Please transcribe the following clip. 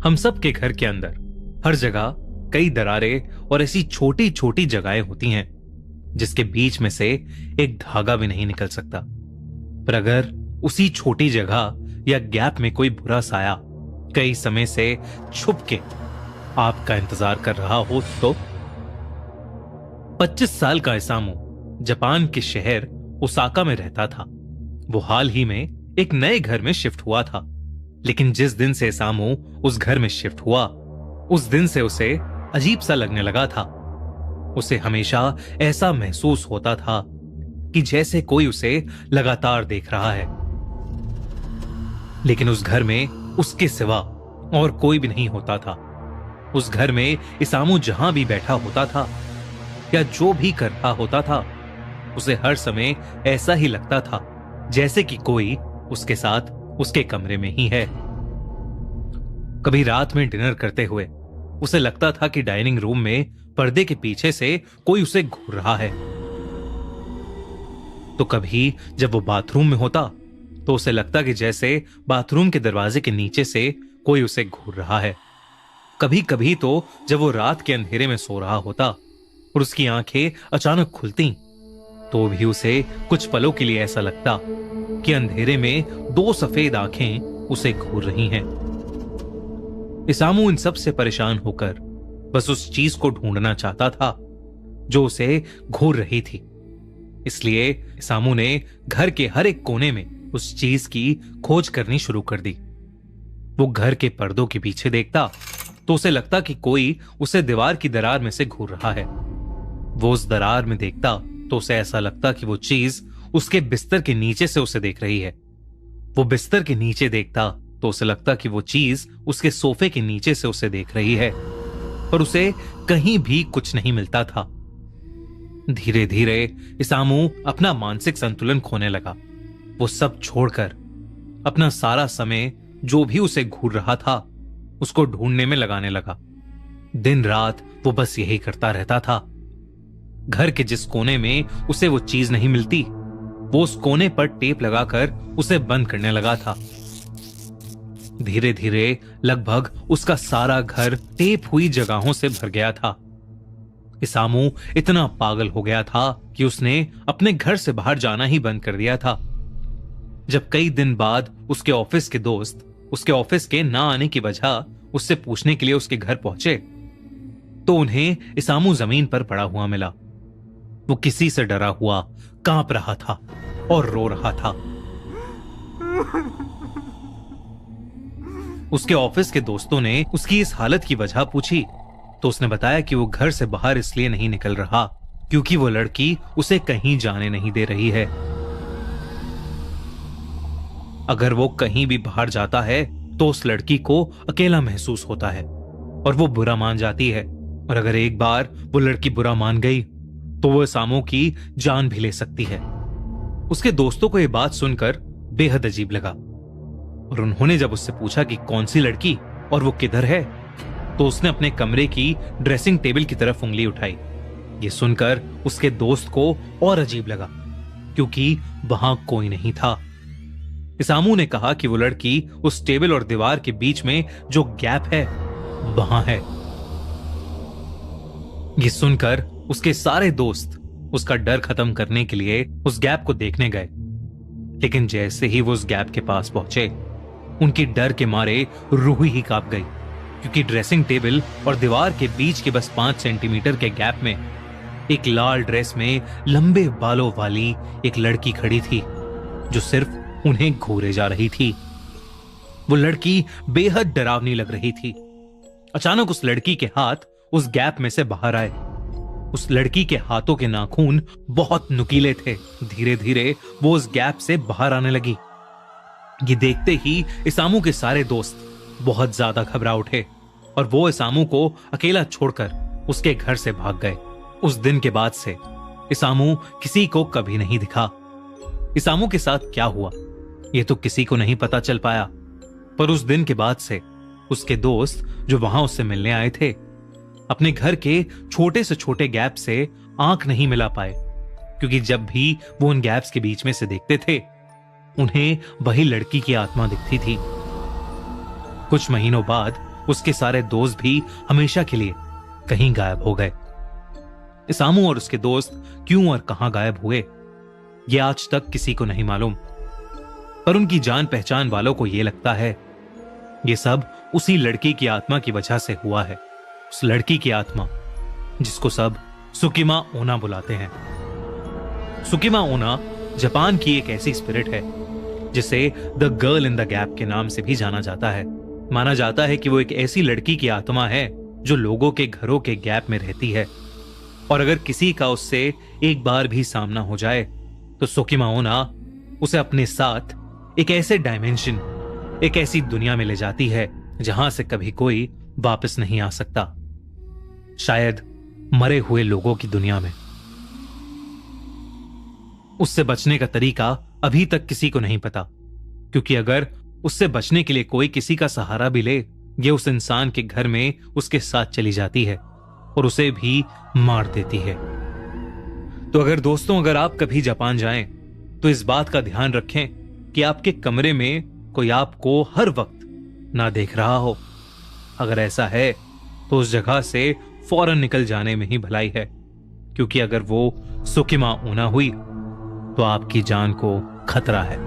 हम सब के घर के अंदर हर जगह कई दरारें और ऐसी छोटी छोटी जगहें होती हैं जिसके बीच में से एक धागा भी नहीं निकल सकता। पर अगर उसी छोटी जगह या गैप में कोई बुरा साया कई समय से छुप के आपका इंतजार कर रहा हो तो 25 साल का इसामू जापान के शहर ओसाका में रहता था। वो हाल ही में एक नए घर में शिफ्ट हुआ था, लेकिन जिस दिन से इसामू उस घर में शिफ्ट हुआ उस दिन से उसे अजीब सा लगने लगा था। उसे हमेशा ऐसा महसूस होता था कि जैसे कोई उसे लगातार देख रहा है, लेकिन उस घर में उसके सिवा और कोई भी नहीं होता था। उस घर में इसामू जहां भी बैठा होता था या जो भी कर रहा होता था उसे हर समय ऐसा ही लगता था जैसे कि कोई उसके साथ उसके कमरे में ही है। कभी रात में डिनर करते हुए उसे लगता था कि डाइनिंग रूम में पर्दे के पीछे से कोई उसे घूर रहा है। तो कभी जब वो बाथरूम में होता तो उसे लगता कि जैसे बाथरूम के दरवाजे के नीचे से कोई उसे घूर रहा है। कभी कभी तो जब वो रात के अंधेरे में सो रहा होता और उसकी आंखें अचानक खुलती तो भी उसे कुछ पलों के लिए ऐसा लगता कि अंधेरे में दो सफेद आंखें उसे घूर रही हैं। इसामू इन सब से परेशान होकर बस उस चीज को ढूंढना चाहता था जो उसे घूर रही थी। इसलिए इसामू ने घर के हर एक कोने में उस चीज की खोज करनी शुरू कर दी। वो घर के पर्दों के पीछे देखता तो उसे लगता कि कोई उसे दीवार की दरार में से घूर रहा है। वो उस दरार में देखता तो उसे ऐसा लगता कि वो चीज उसके बिस्तर के नीचे से उसे देख रही है। वो बिस्तर के नीचे देखता तो उसे लगता कि वो चीज उसके सोफे के नीचे से उसे देख रही है, पर उसे कहीं भी कुछ नहीं मिलता था। धीरे धीरे इसामू अपना मानसिक संतुलन खोने लगा। वो सब छोड़कर अपना सारा समय जो भी उसे घूर रहा था उसको ढूंढने में लगाने लगा। दिन रात वो बस यही करता रहता था। घर के जिस कोने में उसे वो चीज नहीं मिलती वो उस कोने पर टेप लगाकर उसे बंद करने लगा था। धीरे धीरे लगभग उसका सारा घर टेप हुई जगहों से भर गया था। इसामू इतना पागल हो गया था कि उसने अपने घर से बाहर जाना ही बंद कर दिया था। जब कई दिन बाद उसके ऑफिस के दोस्त उसके ऑफिस के ना आने की वजह उससे पूछने के लिए उसके घर पहुंचे तो उन्हें इसामू जमीन पर पड़ा हुआ मिला। वो किसी से डरा हुआ कांप रहा था और रो रहा था। उसके ऑफिस के दोस्तों ने उसकी इस हालत की वजह पूछी तो उसने बताया कि वो घर से बाहर इसलिए नहीं निकल रहा क्योंकि वो लड़की उसे कहीं जाने नहीं दे रही है। अगर वो कहीं भी बाहर जाता है तो उस लड़की को अकेला महसूस होता है और वो बुरा मान जाती है, और अगर एक बार वो लड़की बुरा मान गई तो वो इसामू की जान भी ले सकती है। उसके दोस्तों को यह बात सुनकर बेहद अजीब लगा और उन्होंने जब उससे पूछा कि कौन सी लड़की और वो किधर है तो उसने अपने कमरे की ड्रेसिंग टेबल की तरफ उंगली उठाई। ये सुनकर उसके दोस्त को और अजीब लगा क्योंकि वहां कोई नहीं था। इसामू ने कहा कि वो लड़की उस टेबल और दीवार के बीच में जो गैप है वहां है। ये सुनकर उसके सारे दोस्त उसका डर खत्म करने के लिए उस गैप को देखने गए, लेकिन जैसे ही वो उस गैप के पास पहुंचे उनकी डर के मारे रूह ही कांप गई क्योंकि ड्रेसिंग टेबल और दीवार के बीच के बस 5 सेंटीमीटर के गैप में एक लाल ड्रेस में लंबे बालों वाली एक लड़की खड़ी थी जो सिर्फ उन्हें घूरे जा रही थी। वो लड़की बेहद डरावनी लग रही थी। अचानक उस लड़की के हाथ उस गैप में से बाहर आए। उस लड़की के हाथों के नाखून बहुत नुकीले थे। धीरे धीरे वो उस गैप से बाहर आने लगी। ये देखते ही इसामू के सारे दोस्त बहुत ज्यादा घबरा उठे और वो इसामू को अकेला छोड़कर उसके घर से भाग गए। उस दिन के बाद से इसामू किसी को कभी नहीं दिखा। इसामू के साथ क्या हुआ ये तो किसी को नहीं पता चल पाया, पर उस दिन के बाद से उसके दोस्त जो वहां उससे मिलने आए थे अपने घर के छोटे से छोटे गैप से आंख नहीं मिला पाए क्योंकि जब भी वो उन गैप्स के बीच में से देखते थे उन्हें वही लड़की की आत्मा दिखती थी। कुछ महीनों बाद उसके सारे दोस्त भी हमेशा के लिए कहीं गायब हो गए। इसामू और उसके दोस्त क्यों और कहां गायब हुए, यह आज तक किसी को नहीं मालूम। पर उनकी जान पहचान वालों को यह लगता है यह सब उसी लड़की की आत्मा की वजह से हुआ है। उस लड़की की आत्मा जिसको सब सुकिमा ओना बुलाते हैं। सुकिमा ओना जापान की एक ऐसी स्पिरिट है जिसे the girl in the gap के नाम से भी जाना जाता है। माना जाता है कि वो एक ऐसी लड़की की आत्मा है जो लोगों के घरों के गैप में रहती है, और अगर किसी का उससे एक बार भी सामना हो जाए तो सुकिमा ओना उसे अपने साथ एक ऐसे डायमेंशन, एक ऐसी दुनिया में ले जाती है जहां से कभी कोई वापस नहीं आ सकता, शायद मरे हुए लोगों की दुनिया में। उससे बचने का तरीका अभी तक किसी को नहीं पता, क्योंकि अगर उससे बचने के लिए कोई किसी का सहारा भी ले, ये उस इंसान के घर में उसके साथ चली जाती है और उसे भी मार देती है। तो अगर दोस्तों, अगर आप कभी जापान जाएं तो इस बात का ध्यान रखें कि आपके कमरे में कोई आपको हर वक्त ना देख रहा हो। अगर ऐसा है तो उस जगह से फौरन निकल जाने में ही भलाई है, क्योंकि अगर वो सुकिमा ओना हुई तो आपकी जान को खतरा है।